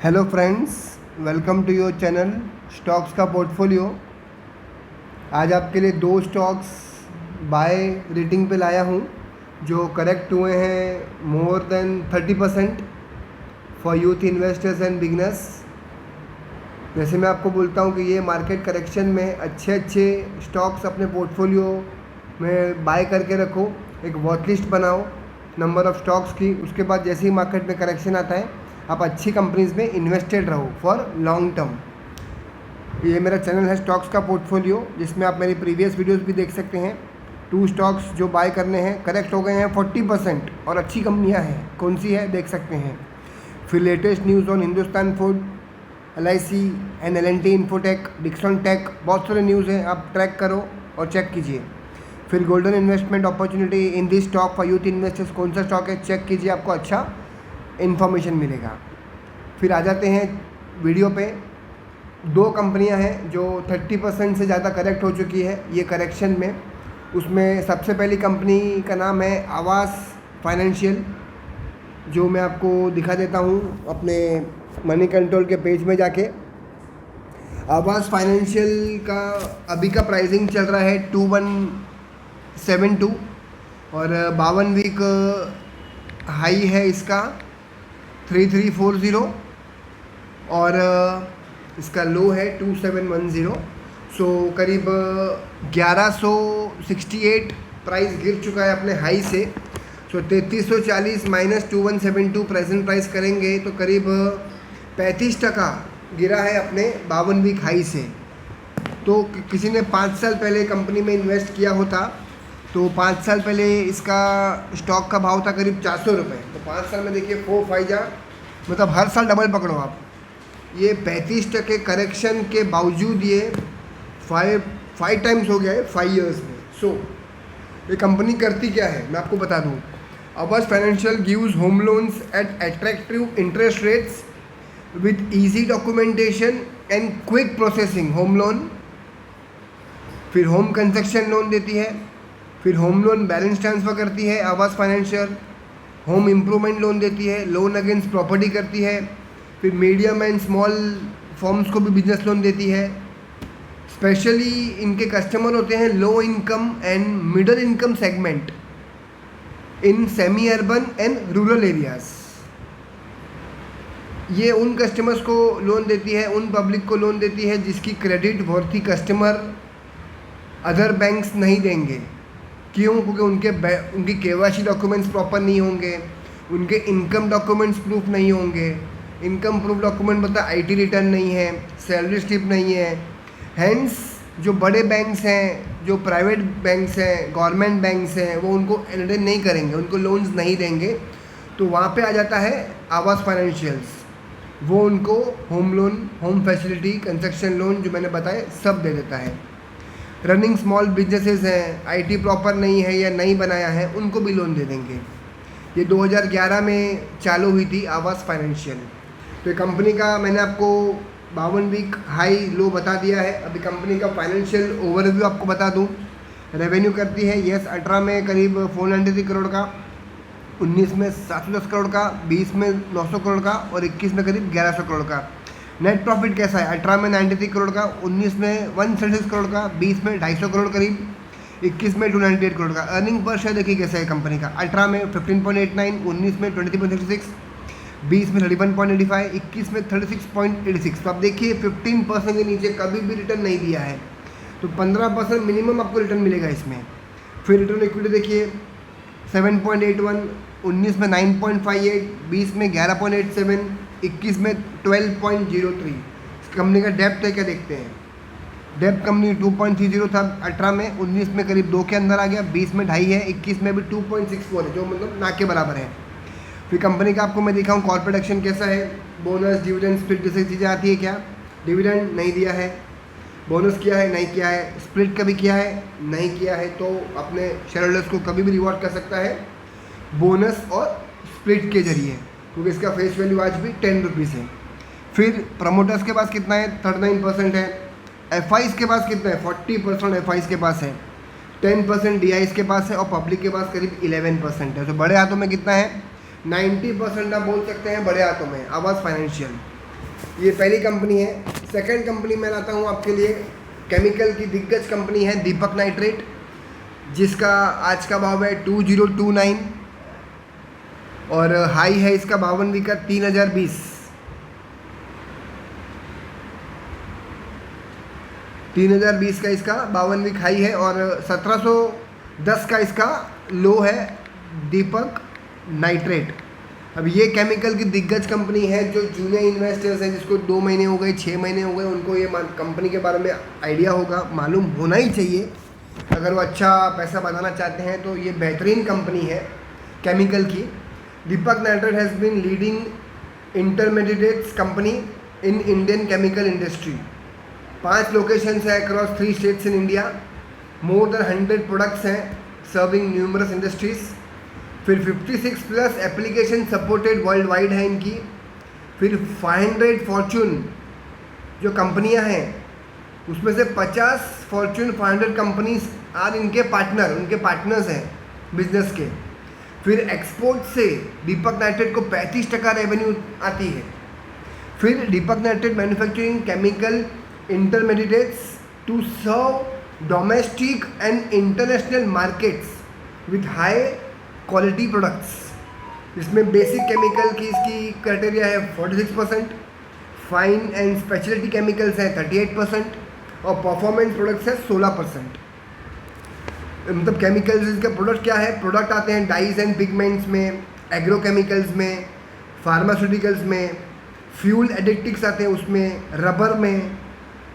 Hello friends, welcome to your channel stocks का portfolio. आज आपके लिए दो स्टॉक्स बाय रेटिंग पे लाया हूँ जो करेक्ट हुए हैं more than 30% for youth investors and beginners. जैसे मैं आपको बोलता हूँ कि ये मार्केट करेक्शन में अच्छे स्टॉक्स अपने पोर्टफोलियो में बाय करके रखो, एक वॉच लिस्ट बनाओ नंबर ऑफ़ स्टॉक्स की। उसके बाद जैसे ही मार्केट में करेक्शन आता है आप अच्छी कंपनीज़ में इन्वेस्टेड रहो फॉर लॉन्ग टर्म। ये मेरा चैनल है स्टॉक्स का पोर्टफोलियो, जिसमें आप मेरी प्रीवियस वीडियोस भी देख सकते हैं। 2 स्टॉक्स जो बाय करने हैं करेक्ट हो गए हैं 40% और अच्छी कंपनियां हैं, कौन सी है देख सकते हैं। फिर latest news on Hindustan food, LIC, NLNT Infotech, Dixon Tech, बहुत सारे न्यूज़ हैं, आप ट्रैक करो और चेक कीजिए। फिर golden investment opportunity in this stock for youth investors, कौन सा स्टॉक है चेक कीजिए, आपको अच्छा इन्फॉर्मेशन मिलेगा। फिर आ जाते हैं वीडियो पे। 2 कंपनियां हैं जो 30% से ज़्यादा करेक्ट हो चुकी है ये करेक्शन में। उसमें सबसे पहली कंपनी का नाम है आवास फाइनेंशियल, जो मैं आपको दिखा देता हूँ अपने मनी कंट्रोल के पेज में जाके। आवास फाइनेंशियल का अभी का प्राइसिंग चल रहा है 2172 और 52 वीक हाई है इसका 3340 और इसका लो है 2710। सो करीब 1168 प्राइस गिर चुका है अपने हाई से। सो 3340 माइनस 2172 प्रेजेंट प्राइस करेंगे तो करीब 35% गिरा है अपने 52 वीक हाई से। तो किसी ने 5 साल पहले कंपनी में इन्वेस्ट किया होता तो 5 साल पहले इसका स्टॉक का भाव था करीब 400 रुपये। तो 5 साल में देखिए 4 5 जा मतलब हर साल डबल पकड़ो आप। ये 35% करेक्शन के बावजूद ये 5 टाइम्स हो गया है 5 ईयर्स में। सो ये कंपनी करती क्या है मैं आपको बता दूँ। Aavas financial gives home loans at attractive interest rates with easy documentation and quick processing home loan. फिर होम कंस्ट्रक्शन लोन देती है, फिर होम लोन बैलेंस ट्रांसफ़र करती है आवास फाइनेंशियल, होम इम्प्रूवमेंट लोन देती है, लोन अगेंस्ट प्रॉपर्टी करती है, फिर मीडियम एंड स्मॉल फॉर्म्स को भी बिजनेस लोन देती है। स्पेशली इनके कस्टमर होते हैं low income and middle income segment in semi urban and rural areas. ये उन कस्टमर्स को लोन देती है, उन पब्लिक को लोन देती है जिसकी credit worthy customer other banks नहीं देंगे। क्यों? क्योंकि उनके KYC डॉक्यूमेंट्स प्रॉपर नहीं होंगे, उनके इनकम डॉक्यूमेंट्स प्रूफ नहीं होंगे। इनकम प्रूफ डॉक्यूमेंट मतलब IT रिटर्न नहीं है, सैलरी स्लिप नहीं है। हैंस जो बड़े बैंक्स हैं, जो प्राइवेट बैंक्स हैं, गवर्नमेंट बैंक्स हैं, वो उनको एंटरटेन नहीं करेंगे, उनको लोन्स नहीं देंगे। तो वहाँ पे आ जाता है आवास फाइनेंशियल्स, वो उनको home loan, home facility, construction loan जो मैंने बताए सब दे देता है। रनिंग स्मॉल बिजनेसेस हैं, IT प्रॉपर नहीं है या नहीं बनाया है, उनको भी लोन दे देंगे। ये 2011 में चालू हुई थी आवास फाइनेंशियल। तो ये कंपनी का मैंने आपको 52 वीक हाई लो बता दिया है। अभी कंपनी का फाइनेंशियल ओवरव्यू आपको बता दूं। रेवेन्यू करती है यस 18 में करीब 493 करोड़ का, 19 में 710 करोड़ का, 20 में 900 करोड़ का और 21 में करीब 1100 करोड़ का। नेट प्रॉफिट कैसा है? 18 में 93 करोड़ का, 19 में 136 करोड़ का, 20 में 250 करोड़ करीब, 21 में 298 करोड़ का। अर्निंग पर शेयर देखिए कैसा है कंपनी का। 18 में 15.89, 19 में 23.66, 20 में 31.85, 21 में 36.86। तो आप देखिए 15% के नीचे कभी भी रिटर्न नहीं दिया है, तो 15% मिनिमम आपको रिटर्न मिलेगा इसमें। फिर रिटर्न इक्विटी देखिए 7.81, 19 में 9.58, 20 में 11.87, 21 में 12.03। कंपनी का डेप्थ है क्या देखते हैं। डेप्थ कंपनी 2.30 था 18 में, 19 में करीब 2 के अंदर आ गया, 20 में 2.5 है, 21 में भी 2.64 है, जो मतलब ना के बराबर है। फिर कंपनी का आपको मैं दिखाऊँ कॉर्पोरेट एक्शन कैसा है। बोनस, डिविडेंड, स्प्लिट जैसी चीज़ें आती है क्या। डिविडेंड नहीं दिया है, बोनस किया है नहीं किया है, स्प्लिट कभी किया है नहीं किया है, तो अपने शेयर होल्डर्स को कभी भी रिवॉर्ड कर सकता है बोनस और स्प्लिट के जरिए, क्योंकि इसका फेस वैल्यू आज भी 10 रुपीज़ है। फिर प्रमोटर्स के पास कितना है? 39% है। FIs के पास कितना है? 40% FIs के पास है, 10% DIs के पास है और पब्लिक के पास करीब 11% है। तो बड़े हाथों में कितना है? 90% आप बोल सकते हैं बड़े हाथों में आवास फाइनेंशियल। ये पहली कंपनी है। सेकंड कंपनी मैं लाता हूँ आपके लिए, केमिकल की दिग्गज कंपनी है दीपक नाइट्रेट, जिसका आज का भाव है 2029 और हाई है इसका 52 का 3020। 3020 का इसका 52 वीक हाई है और 1710 का इसका लो है दीपक नाइट्रेट। अब ये केमिकल की दिग्गज कंपनी है। जो जूनियर इन्वेस्टर्स हैं, जिसको 2 महीने हो गए, 6 महीने हो गए, उनको ये कंपनी के बारे में आइडिया होगा, मालूम होना ही चाहिए। अगर वो अच्छा पैसा बनाना चाहते हैं तो ये बेहतरीन कंपनी है केमिकल की। Deepak Nitrite has been leading intermediates company in Indian chemical industry. 5 locations है across 3 states in India. More than 100 products हैं सर्विंग न्यूमरस इंडस्ट्रीज़। फिर 56 plus application supported world wide है इनकी। फिर 500 फॉर्चून जो कंपनियां हैं उसमें से 50 फॉर्चून 500 कंपनीज आर इनके पार्टनर, उनके पार्टनर्स हैं बिजनेस के। फिर एक्सपोर्ट से दीपक नाइट्रेट को 35% रेवेन्यू आती है। फिर Deepak Nitrite manufacturing chemical intermediates to serve domestic and international markets with high quality products। इसमें बेसिक केमिकल की इसकी क्राइटेरिया है 46%, फाइन एंड स्पेशलिटी केमिकल्स है 38% और परफॉर्मेंस प्रोडक्ट्स है 16%। मतलब केमिकल्स इसके प्रोडक्ट क्या है, प्रोडक्ट आते हैं डाइज एंड पिगमेंट्स में, एग्रोकेमिकल्स में, फार्मास्यूटिकल्स में, फ्यूल एडिक्टिव्स आते हैं उसमें, रबर में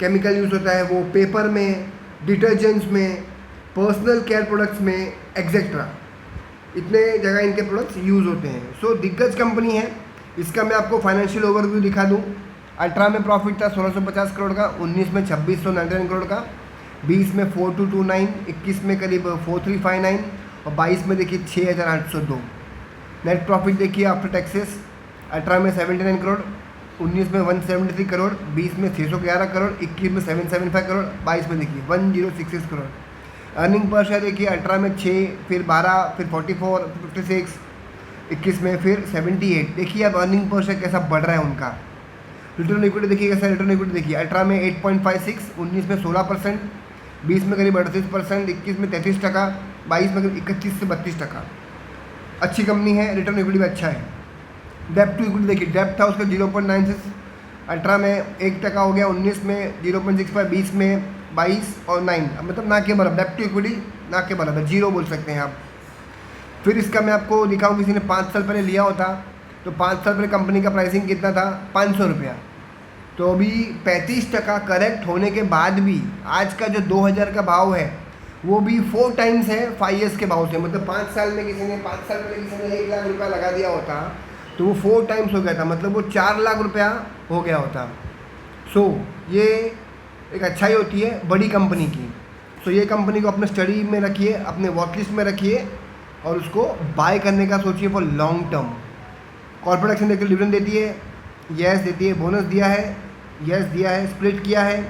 केमिकल यूज़ होता है वो, पेपर में, डिटर्जेंट्स में, पर्सनल केयर प्रोडक्ट्स में एक्सेट्रा। इतने जगह इनके प्रोडक्ट्स यूज़ होते हैं। सो दिग्गज कंपनी है। इसका मैं आपको फाइनेंशियल ओवरव्यू दिखा दूँ। 18 में प्रॉफिट था 1650 करोड़ का, 19 में 2699 करोड़ का, 20 में 4229, 21 में करीब 4359 और 22 में देखिए 6802। नेट प्रॉफिट देखिए आफ्टर टैक्सेस 18 में 79 करोड़, 19 में 173 करोड़, 20 में 611 करोड़, 21 में 775 करोड़, 22 में देखिए 1066 करोड़। अर्निंग पर शेयर देखिए 18 में 6, फिर 12, फिर 44, 56, 21 में फिर 78। देखिए अब अर्निंग पर शेयर कैसा बढ़ रहा है उनका। रिटर्न इक्विटी देखिए कैसा, रिटर्न इक्विटी देखिए 18 में 8.56, 19 में 16%, 20 में करीब 38%, 21 में 33%, 22 में करीब 31 से 32%। अच्छी कंपनी है, रिटर्न इक्विटी भी अच्छा है। डेप्ट टू इक्विटी देखिए, डेप्ट था उसका 0.96, 18 में 1% हो गया, 19 में 0.65, 20 में 22 और 9, मतलब ना के बराबर। डेप्ट टू इक्विटी ना के बराबर, जीरो बोल सकते हैं आप। फिर इसका मैं आपको दिखाऊँ, किसी ने 5 साल पहले लिया होता तो 5 साल पहले कंपनी का प्राइसिंग कितना था, 500 रुपया। तो अभी 35% करेक्ट होने के बाद भी आज का जो 2000 का भाव है वो भी 4 टाइम्स है 5 ईयर्स के भाव से। मतलब 5 साल में किसी ने 5 साल पहले किसी ने 1 लाख रुपया लगा दिया होता तो वो 4 टाइम्स हो गया था, मतलब वो 4 लाख रुपया हो गया होता। सो ये एक अच्छाई होती है बड़ी कंपनी की। सो ये कंपनी को अपने स्टडी में रखिए, अपने वॉच लिस्ट में रखिए और उसको बाय करने का सोचिए for long term. Corporate action देखिए, डिविडेंड देती है, यस देती है, बोनस दिया है, यस दिया है, स्प्लिट किया है,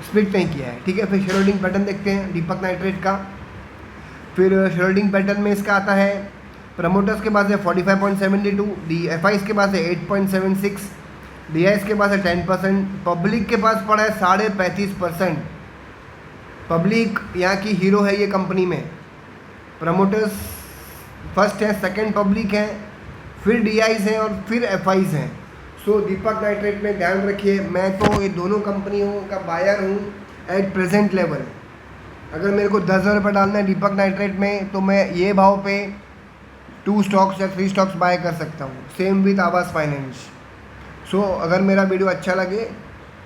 स्प्लिट नहीं किया है, ठीक है। फिर शेयर होल्डिंग पैटर्न देखते हैं दीपक नाइट्रेट का। फिर शेयर होल्डिंग पैटर्न में इसका आता है, प्रमोटर्स के पास है 45.72, DFIs के पास है 8.76, DIs के पास है 10%, पब्लिक के पास पड़ा है 35.5%। पब्लिक यहाँ की हीरो है ये कंपनी में। प्रमोटर्स फर्स्ट है, सेकंड पब्लिक है, फिर DIs हैं और फिर FIs हैं। सो दीपक नाइट्रेट में ध्यान रखिए, मैं तो ये दोनों कंपनियों का बायर हूँ एट प्रेजेंट लेवल। अगर मेरे को 10,000 रुपये डालना है दीपक नाइट्रेट में तो मैं ये भाव पे 2 स्टॉक्स या 3 स्टॉक्स बाय कर सकता हूँ। सेम विथ आवास फाइनेंस। सो अगर मेरा वीडियो अच्छा लगे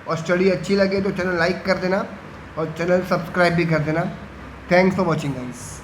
और स्टडी अच्छी लगे तो चैनल लाइक कर देना और चैनल सब्सक्राइब भी कर देना। Thanks for watching guys.